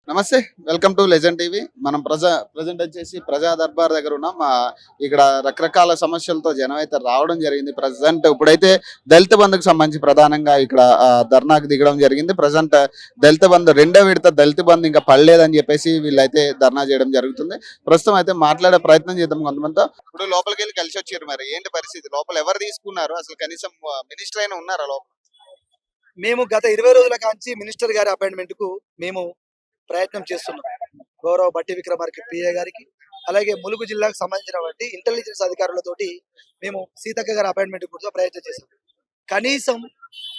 నమస్తే. Welcome to legend TV. మనం present వచ్చేసి ప్రజా దర్బార్ దగ్గర ఉన్నాం. ఇక్కడ రకరకాల సమస్యలతో జనం అయితే రావడం జరిగింది. ప్రెజెంట్ ఇప్పుడైతే దళిత బంధుకు సంబంధించి ప్రధానంగా ఇక్కడ ధర్నాకు దిగడం జరిగింది. ప్రెజెంట్ దళిత బంధు రెండో విడత దళిత బంధు ఇంకా పడలేదని చెప్పేసి వీళ్ళైతే ధర్నా చేయడం జరుగుతుంది. ప్రస్తుతం అయితే మాట్లాడే ప్రయత్నం చేద్దాం కొంతమందితో. ఇప్పుడు లోపలికి వెళ్ళి కలిసి వచ్చారు. మరి ఏంటి పరిస్థితి? లోపల ఎవరు తీసుకున్నారు? అసలు కనీసం మినిస్టర్ అయినా ఉన్నారా లోపల? మేము గత 20 రోజుల కాంచి మినిస్టర్ గారి అపాయింట్మెంట్ కు మేము ప్రయత్నం చేస్తున్నాం. గౌరవ బట్టి విక్రమార్క పిఏ గారికి, అలాగే ములుగు జిల్లాకు సంబంధించినటువంటి ఇంటెలిజెన్స్ అధికారులతోటి మేము సీతక్క గారి అపాయింట్మెంట్ కోసం ప్రయత్నం చేశాం. కనీసం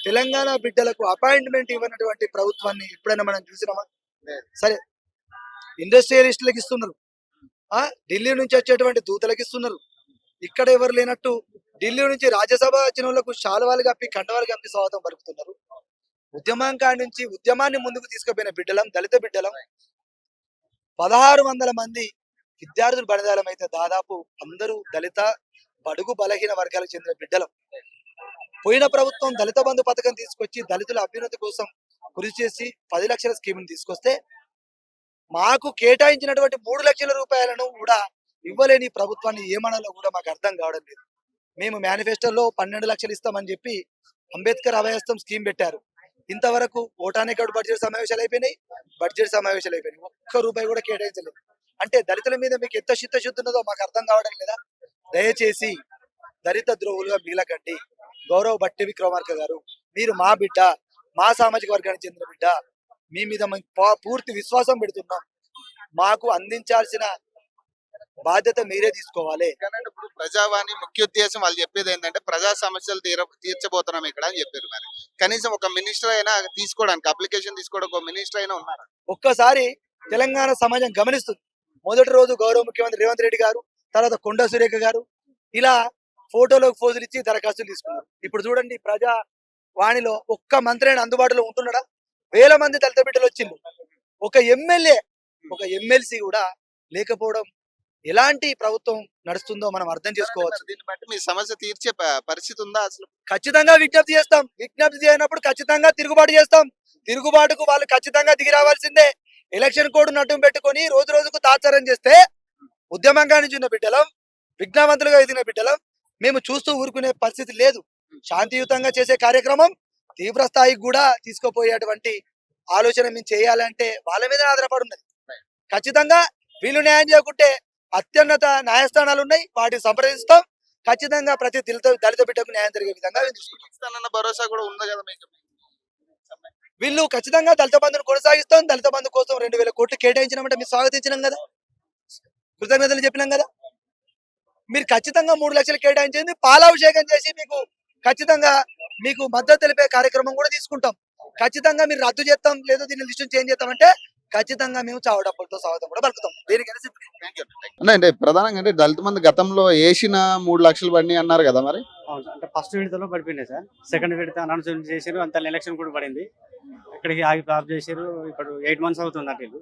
తెలంగాణ బిడ్డలకు అపాయింట్మెంట్ ఇవ్వనటువంటి ప్రభుత్వాన్ని ఎప్పుడైనా మనం చూసినామా? సరే, ఇండస్ట్రియలిస్టులకు ఇస్తున్నారు, ఢిల్లీ నుంచి వచ్చేటువంటి దూతలకు ఇస్తున్నారు. ఇక్కడ ఎవరు లేనట్టు ఢిల్లీ నుంచి రాజ్యసభ వచ్చిన వాళ్ళకు శాలువాలు కప్పి కండవాలు కప్పి స్వాగతం పలుకుతున్నారు. ఉద్యమాంకాడి నుంచి ఉద్యమాన్ని ముందుకు తీసుకుపోయిన బిడ్డలం, దళిత బిడ్డలం. 1600 మంది విద్యార్థులు బలిదానం అయితే దాదాపు అందరూ దళిత బడుగు బలహీన వర్గాలకు చెందిన బిడ్డలం. పోయిన ప్రభుత్వం దళిత బంధు పథకం తీసుకొచ్చి దళితుల అభ్యున్నతి కోసం కృషి చేసి 10 లక్షల స్కీమ్ తీసుకొస్తే మాకు కేటాయించినటువంటి 3 లక్షల రూపాయలను కూడా ఇవ్వలేని ప్రభుత్వాన్ని ఏమనాలో కూడా మాకు అర్థం కావడం లేదు. మేము మేనిఫెస్టోలో 12 లక్షలు ఇస్తామని చెప్పి అంబేద్కర్ అభయహస్తం స్కీమ్ పెట్టారు. ఇంతవరకు ఓటానే కాదు బడ్జెట్ సమావేశాలు అయిపోయినాయి. ఒక్క రూపాయి కూడా కేటాయించలేదు. అంటే దళితుల మీద మీకు ఎంత చిత్తశుద్ధి ఉన్నదో మాకు అర్థం కావడం లేదా? దయచేసి దళిత ద్రోహులుగా మిగలకండి. గౌరవ బట్టి విక్రమార్క గారు, మీరు మా బిడ్డ, మా సామాజిక వర్గానికి చెందిన బిడ్డ, మీ మీద పూర్తి విశ్వాసం పెడుతున్నాం. మాకు అందించాల్సిన బాధ్యత మీరే తీసుకోవాలి. ఇప్పుడు ప్రజావాణి ముఖ్య ఉద్దేశం వాళ్ళు చెప్పేది ఏంటంటే ప్రజా సమస్యలు తీర్చబోతున్నాం ఇక్కడ అని చెప్పారు. మరి కనీసం ఒక మినిస్టర్ అయినా తీసుకోవడానికి అప్లికేషన్ తీసుకోవడానికి ఒక మినిస్టర్ అయినా ఉన్నారు? ఒక్కసారి తెలంగాణ సమాజం గమనిస్తుంది. మొదటి రోజు గౌరవ ముఖ్యమంత్రి రేవంత్ రెడ్డి గారు, తర్వాత కొండా సురేఖ గారు ఇలా ఫోటోలకు ఫోజులు ఇచ్చి దరఖాస్తులు తీసుకున్నారు. ఇప్పుడు చూడండి, ప్రజా వాణిలో ఒక్క మంత్రి అయినా అందుబాటులో ఉంటున్నాడా? వేల మంది దళిత బిడ్డలు వచ్చింది. ఒక ఎమ్మెల్యే, ఒక ఎమ్మెల్సీ కూడా లేకపోవడం ఎలాంటి ప్రభుత్వం నడుస్తుందో మనం అర్థం చేసుకోవచ్చు. దీన్ని బట్టి మీ సమస్య తీర్చే పరిస్థితి ఉందా? అసలు ఖచ్చితంగా విజ్ఞప్తి చేస్తాం. విజ్ఞప్తి చేయనప్పుడు ఖచ్చితంగా తిరుగుబాటు చేస్తాం. తిరుగుబాటుకు వాళ్ళు ఖచ్చితంగా దిగి రావాల్సిందే. ఎలక్షన్ కోడ్ నడ్డం పెట్టుకొని రోజు రోజుకు తాత్సారం చేస్తే ఉద్యమంగా నుంచి బిడ్డలం, విజ్ఞావంతులుగా ఎదిగిన బిడ్డలం మేము చూస్తూ ఊరుకునే పరిస్థితి లేదు. శాంతియుతంగా చేసే కార్యక్రమం తీవ్ర స్థాయికి కూడా తీసుకుపోయేటువంటి ఆలోచన మేము చేయాలంటే వాళ్ళ మీద ఆధారపడి ఉన్నది. ఖచ్చితంగా వీళ్ళు న్యాయం చేయకుంటే అత్యున్నత న్యాయస్థానాలు ఉన్నాయి, వాటిని సంప్రదిస్తాం. ఖచ్చితంగా ప్రతి దళిత బిడ్డకు న్యాయం జరిగే విధంగా భరోసా కూడా ఉంది కదా మీకు? వీళ్ళు ఖచ్చితంగా దళిత బంధును కొనసాగిస్తాం. దళిత బంధు కోసం 2000 కోట్లు కేటాయించినామంటే మీరు స్వాగతించినాం కదా, కృతజ్ఞతలు చెప్పినాం కదా. మీరు ఖచ్చితంగా 3 లక్షలు కేటాయించింది పాలాభిషేకం చేసి మీకు ఖచ్చితంగా మీకు మద్దతు తెలిపే కార్యక్రమం కూడా తీసుకుంటాం. ఖచ్చితంగా మీరు రద్దు చేస్తాం, లేదు దీన్ని లిస్టు చేంజ్ చేస్తామంటే ఖచ్చితంగా మేము చావడప్పులతో స్వాగతం కూడా పలుకుతాం. అంటే ప్రధానంగా అంటే దళిత మంది గతంలో వేసిన 3 లక్షలు పడినాయి అన్నారు కదా. మరి అంటే ఫస్ట్ విడతలో పడిపోయినాయి సార్. సెకండ్ విడత అనౌన్స్ చేశారు, అంత ఎలక్షన్ కూడా పడింది. ఇక్కడికి ఆగి ఆఫ్ చేశారు. ఇప్పుడు 8 months అవుతుంది అటు.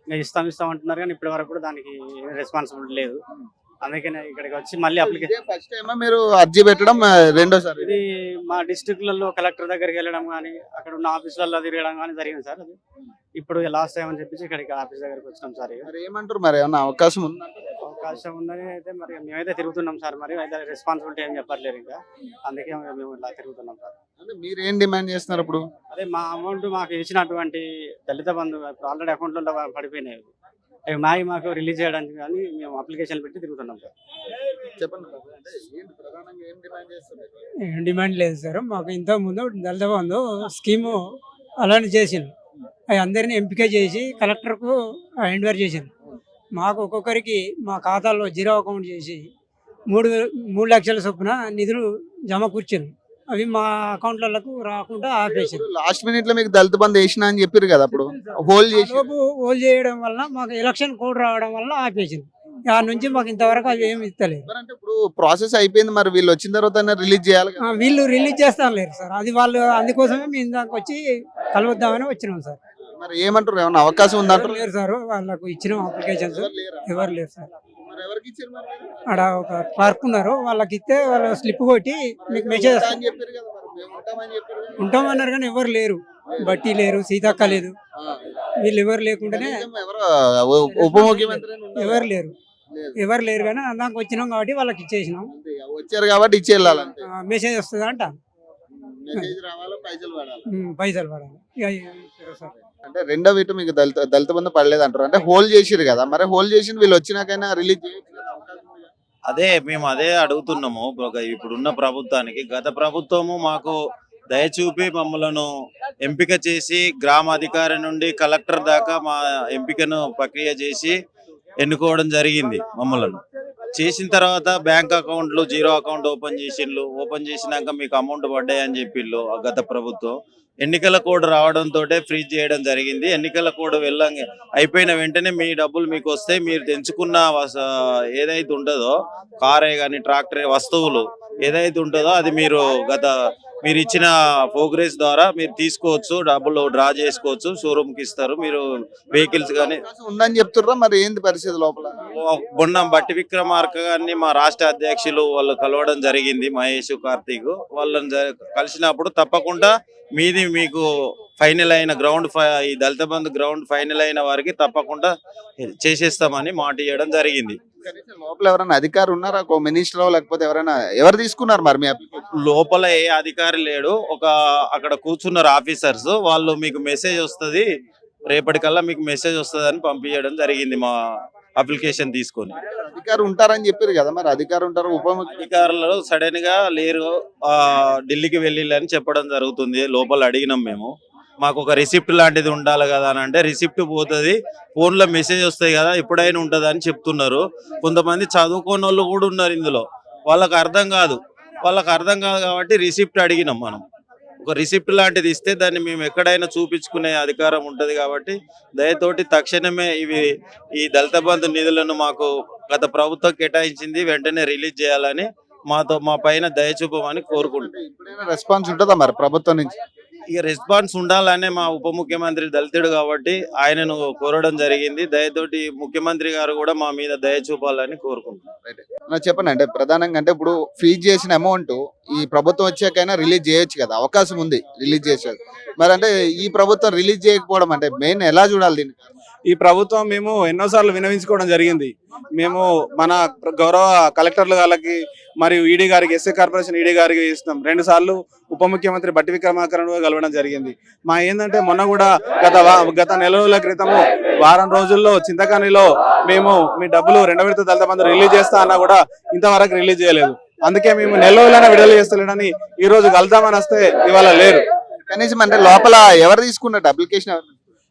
ఇంకా ఇస్తాం అంటున్నారు, కానీ ఇప్పటి వరకు కూడా దానికి రెస్పాన్సిబిలిటీ లేదు. అందుకనే ఇక్కడికి వచ్చి మళ్ళీ అప్లికేషన్ ఫస్ట్ టైం మీరు అర్జీ పెట్టడం రెండోసారి. ఇది మా డిస్ట్రిక్ట్లలో కలెక్టర్ దగ్గరికి వెళ్ళడం కానీ, అక్కడ ఉన్న ఆఫీసులలో తిరగడం కానీ జరిగింది సార్. అది ఇప్పుడు లాస్ట్ టైం అని చెప్పేసి ఇక్కడికి ఆఫీస్ దగ్గరికి వచ్చినాం సార్. మరి ఏమంటారు, మరి ఏమన్నా అవకాశం ఉందా? అవకాశం ఉందని అయితే మరి మేమైతే తిరుగుతున్నాం సార్. మరి అయితే రెస్పాన్సిబిలిటీ ఏం చెప్పట్లేదు ఇంకా, అందుకే మేము ఇలా తిరుగుతున్నాం సార్. అంటే మీరు ఏం డిమాండ్ చేస్తున్నారు ఇప్పుడు? అదే మా అమౌంట్ మాకు ఇచ్చినటువంటి దళిత బంధు ఆల్రెడీ అకౌంట్లలో పడిపోయినాయి. అవి మాకు రిలీజ్ చేయడానికి కానీ మేము అప్లికేషన్ పెట్టి తిరుగుతున్నాం సార్. చెప్పండి. ఏం డిమాండ్ లేదు సార్. మాకు ఇంతకుముందు దళిత బంధు స్కీము అలానే చేసింది. అవి అందరినీ ఎంపిక చేసి కలెక్టర్కు ఎంక్వైరీ చేసింది. మాకు ఒక్కొక్కరికి మా ఖాతాల్లో జీరో అకౌంట్ చేసి 3 లక్షల చొప్పున నిధులు జమ కూర్చుంది. అవి మా అకౌంట్లకు రాకుండా ఆపేసారు. లాస్ట్ మినిట్ లో మీకు దళిత బంధు వేసినా అని చెప్పారు కదా, అప్పుడు హోల్డ్ చేయడం వల్ల మాకు ఎలక్షన్ కోడ్ రావడం వల్ల ఆపేసింది. దాని నుంచి మాకు ఇంతవరకు అవి ఏమి ఇస్తలేదు. అంటే ఇప్పుడు ప్రాసెస్ అయిపోయింది, మరి వీళ్ళు వచ్చిన తర్వాత రిలీజ్ చేయాలి. వీళ్ళు రిలీజ్ చేస్తాను లేరు సార్. అది వాళ్ళు అందుకోసమే మేము దానికి వచ్చి కలుద్దామని వచ్చినాం సార్. మరి ఏమంటారు, ఏమన్నా అవకాశం ఉందంటారు? లేరు సార్, వాళ్ళకు ఇచ్చిన అప్లికేషన్స్ ఎవరు లేరు సార్. అక్కడ ఒక క్లర్క్ ఉన్నారు, వాళ్ళకి ఇస్తే వాళ్ళు స్లిప్ కొట్టి మీకు మెసేజ్ ఉంటామన్నారు, కానీ ఎవరు లేరు. బట్టి లేరు, సీతక్క లేదు, వీళ్ళు ఎవరు లేకుండానే కనీసం ఎవరో ఉప ముఖ్యమంత్రి అని ఉన్నారు. ఎవరు లేరు లేదు. ఎవరు లేరు కానీ అందాక వచ్చినాం కాబట్టి వాళ్ళకి ఇచ్చేసినాం. అంతే ఇక వచ్చారు కాబట్టి ఇచ్చి వెళ్ళాలంటే మెసేజ్ వస్తుంది అంట, మెసేజ్ రావాలో పైసలు పడాలి. పైసలు పడాలి. ఇక ఇచ్చారు సార్. అంటే రెండో వీటు మీకు దళిత బంధు పడలేదు అంటారు. అంటే హోల్ చేసిరు కదా, మరి హోల్ చేసి వీళ్ళు వచ్చినాకైనా రిలీజ్ చేయొచ్చు కదా, అవకాశం ఉంది కదా. మేము అదే అడుగుతున్నాము. ఇప్పుడున్న ప్రభుత్వానికి, గత ప్రభుత్వము మాకు దయచూపి మమ్మలను ఎంపిక చేసి గ్రామ అధికారి నుండి కలెక్టర్ దాకా మా ఎంపికను ప్రక్రియ చేసి ఎన్నుకోవడం జరిగింది. మమ్మలను చేసిన తర్వాత బ్యాంక్ అకౌంట్లు జీరో అకౌంట్ ఓపెన్ చేసినాక మీకు అమౌంట్ పడ్డాయి అని చెప్పిళ్ళు గత ప్రభుత్వం. ఎన్నికల కోడ్ రావడంతో ఫ్రీజ్ చేయడం జరిగింది. ఎన్నికల కోడ్ అయిపోయిన వెంటనే మీ డబ్బులు మీకు వస్తాయి, మీరు తెంచుకున్న ఏదైతే ఉంటుందో కారే కానీ ట్రాక్టర్ వస్తువులు ఏదైతే ఉంటుందో అది మీరు ఇచ్చిన ప్రోగ్రెస్ ద్వారా మీరు తీసుకోవచ్చు, డబ్బులు డ్రా చేసుకోవచ్చు, షోరూమ్ కి ఇస్తారు. మీరు వెహికల్స్ కానీ అవకాశం ఉందని చెప్తుర్రా, మరి ఏంది పరిస్థితి లోపల? బొండం బట్టి విక్రమార్క గారిని మా రాష్ట్ర అధ్యక్షులు వాళ్ళు కలవడం జరిగింది, మహేష్ కార్తీక్. వాళ్ళని కలిసినప్పుడు తప్పకుండా మీకు ఫైనల్ అయిన ఈ దళిత బంధు గ్రౌండ్ ఫైనల్ అయిన వారికి తప్పకుండా చేసేస్తామని మాట ఇవ్వడం జరిగింది. కనీసం లోపల ఎవరైనా అధికారి ఉన్నారా, ఒక మినిస్టర్ లేకపోతే ఎవరు తీసుకున్నారు మరి మీ అప్లికేషన్? లోపల ఏ అధికారి లేడు, అక్కడ కూర్చున్నారు ఆఫీసర్స్. వాళ్ళు మీకు మెసేజ్ వస్తుంది, రేపటికల్లా మీకు మెసేజ్ వస్తుంది అని పంపించడం జరిగింది మా అప్లికేషన్ తీసుకొని. అధికారి ఉంటారని చెప్పారు కదా, మరి అధికారి ఉంటారు, ఉప అధికారులు సడన్ గా లేరు, ఢిల్లీకి వెళ్ళిళ్ళని చెప్పడం జరుగుతుంది. లోపల అడిగినాం మేము, మాకు ఒక రిసిప్ట్ లాంటిది ఉండాలి కదా అని అంటే, రిసిప్ట్ పోతుంది, ఫోన్ లో మెసేజ్ వస్తాయి కదా ఎప్పుడైనా ఉంటది అని చెప్తున్నారు. కొంతమంది చదువుకోని వాళ్ళు కూడా ఉన్నారు ఇందులో, వాళ్ళకి అర్థం కాదు కాబట్టి రిసిప్ట్ అడిగినాం. మనం ఒక రిసిప్ట్ లాంటిది ఇస్తే దాన్ని మేము ఎక్కడైనా చూపించుకునే అధికారం ఉంటది. కాబట్టి దయతోటి తక్షణమే ఈ దళిత బంధు నిధులను మాకు గత ప్రభుత్వం కేటాయించింది, వెంటనే రిలీజ్ చేయాలని మా పైన దయ చూపమని కోరుకుంటున్నాం. ఇప్పుడైనా రెస్పాన్స్ ఉంటుందా మరి ప్రభుత్వం నుంచి? ఇక రెస్పాన్స్ ఉండాలనే మా ఉప ముఖ్యమంత్రి దళితుడు కాబట్టి ఆయనను కోరడం జరిగింది. దయతోటి ముఖ్యమంత్రి గారు కూడా మా మీద దయ చూపాలని కోరుకుంటున్నాం. చెప్పండి, అంటే ప్రధానంగా అంటే ఇప్పుడు ఫీజ్ చేసిన అమౌంట్ ఈ ప్రభుత్వం వచ్చాకైనా రిలీజ్ చేయొచ్చు కదా, అవకాశం ఉంది రిలీజ్ చేసేది. మరి అంటే ఈ ప్రభుత్వం రిలీజ్ చేయకపోవడం అంటే మెయిన్ ఎలా చూడాలి దీన్ని? ఈ ప్రభుత్వం మేము ఎన్నోసార్లు వినవించుకోవడం జరిగింది. మేము మన గౌరవ కలెక్టర్లు గారికి మరియు ఈడీ గారికి, ఎస్సీ కార్పొరేషన్ ఈడీ గారికి ఇస్తాం. 2 సార్లు ఉప ముఖ్యమంత్రి బట్టి విక్రమార్కను కలవడం జరిగింది. ఏంటంటే మొన్న కూడా గత నెల రోజుల క్రితము వారం రోజుల్లో చింతకానిలో మేము మీ డబ్బులు 2వ విడత దళిత బంధు రిలీజ్ చేస్తా అన్నా కూడా ఇంతవరకు రిలీజ్ చేయలేదు. అందుకే మేము నెల రోజులైనా విడుదల చేస్తలేడని ఈ రోజు కలుద్దామని వస్తే ఇవాళ లేరు. కనీసం అంటే లోపల ఎవరు తీసుకున్నట్టు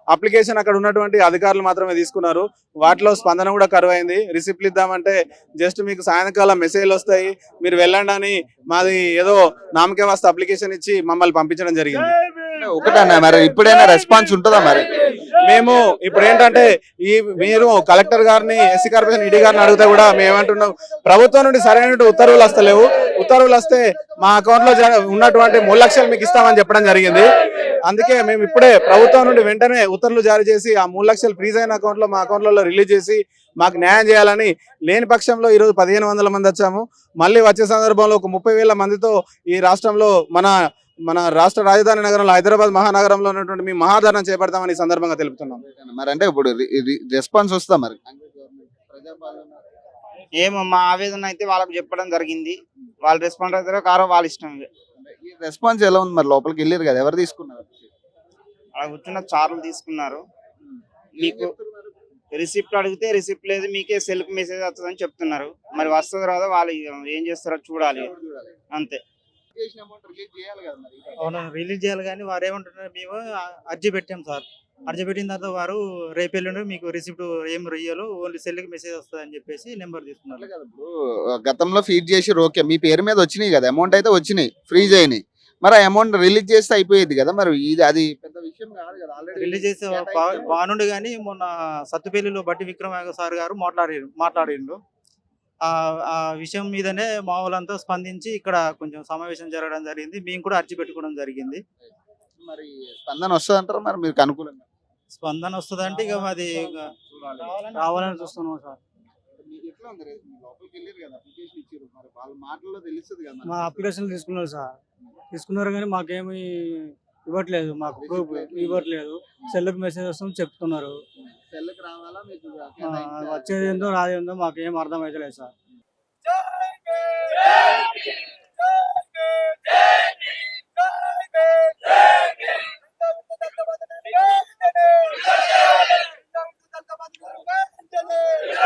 అప్లికేషన్ అక్కడ ఉన్నటువంటి అధికారులు మాత్రమే తీసుకున్నారు. వాటిలో స్పందన కూడా కరువైంది. రిసిప్ట్లు ఇద్దామంటే జస్ట్ మీకు సాయంకాలం మెసేజ్లు వస్తాయి, మీరు వెళ్ళండి అని మాది ఏదో నామకే వాస్త అప్లికేషన్ ఇచ్చి మమ్మల్ని పంపించడం జరిగింది. ఒకటన్నా మరి ఇప్పుడైనా రెస్పాన్స్ ఉంటుందా? మరి మేము ఇప్పుడు ఏంటంటే మీరు కలెక్టర్ గారిని, ఎస్సీ కార్పొరేషన్ ఈడీ గారిని అడిగితే కూడా మేమేమంటున్నాం, ప్రభుత్వం నుండి సరైన ఉత్తర్వులు వస్తలేవు. ఉత్తర్వులు వస్తే మా అకౌంట్ లో ఉన్నటువంటి 3 లక్షలు మీకు ఇస్తామని చెప్పడం జరిగింది. అందుకే మేము ఇప్పుడే ప్రభుత్వం నుండి వెంటనే ఉత్తర్వులు జారీ చేసి ఆ 3 లక్షలు ఫ్రీజ్ అయిన మా అకౌంట్లలో రిలీజ్ చేసి మాకు న్యాయం చేయాలని, లేని పక్షంలో ఈరోజు 1500 మంది వచ్చాము. మళ్ళీ వచ్చే సందర్భంలో ఒక 30,000 మందితో ఈ రాష్ట్రంలో మన రాష్ట్ర రాజధాని నగరంలో హైదరాబాద్ మహానగరంలో ఉన్నటువంటి మీ మహాధరణ చేపడతామని ఈ సందర్భంగా తెలుపుతున్నాం. మరి అంటే ఇప్పుడు రెస్పాన్స్ వస్తా మరి ఏమో మా ఆవేదన అయితే వాళ్ళకి చెప్పడం జరిగింది. వాళ్ళు రెస్పాండ్ అవుతారో కారో వాళ్ళ ఇష్టం. ఈ రెస్పాన్స్ ఎలా ఉంది మరి? లోపలికి వెళ్ళారు కదా, ఎవరు తీసుకున్నారు? అలా కూర్చున్న చార్లు తీసుకున్నారు. మీకు రిసిప్ట్ అడిగితే రిసిప్ట్ లేదు, మీకే సెల్ఫ్ మెసేజ్ వస్తుందని చెప్తున్నారు. మరి వస్తుందో రాదో వాళ్ళు ఏం చేస్తారో చూడాలి, అంతే. అవును, రిలీజ్ చేయాలి. కానీ వారు ఏమంటున్నారు, మేము అర్జీ పెట్టాం సార్, అర్జీ పెట్టిన తర్వాత వారు రేపెల్లుండి మీకు రిసిప్ట్ ఏం రియ్యాలో ఓన్లీ సెల్కి మెసేజ్ వస్తుంది అని చెప్పేసి నెంబర్ తీసుకున్నారు. గతంలో ఫీడ్ చేసి ఓకే మీ పేరు మీద వచ్చినాయి కదా, అమౌంట్ అయితే వచ్చినాయి, ఫ్రీజ్ అయినాయి. మరి ఆ అమౌంట్ రిలీజ్ చేస్తే అయిపోయేది కదా. మరి అది పెద్ద విషయం కాదు కదా, రిలీజ్ చేస్తే బాగుండు. కానీ మొన్న సత్తుపల్లిలో బట్టి విక్రమ సార్ గారు మాట్లాడిండు. ఆ విషయం మీదనే మా వాళ్ళంతా స్పందించి ఇక్కడ కొంచెం సమావేశం జరగడం జరిగింది. మేము కూడా అర్జీ పెట్టుకోవడం జరిగింది. మరి స్పందన వస్తుంది అంటారా? మరి మీకు అనుకూలంగా స్పందన వస్తుంది అంటే ఇక అది రావాలని చూస్తున్నాం సార్. మా అప్లికేషన్ తీసుకున్నారు సార్, తీసుకున్నారు కానీ మాకేమి ఇవ్వట్లేదు, మాకు ప్రూఫ్ ఇవ్వట్లేదు. సెల్లుకి మెసేజ్ వస్తుంది చెప్తున్నారు. సెల్కి రావాలా మీకు వచ్చేది ఏందో రాదేందో మాకు ఏం అర్థం అవుతలేదు సార్. జై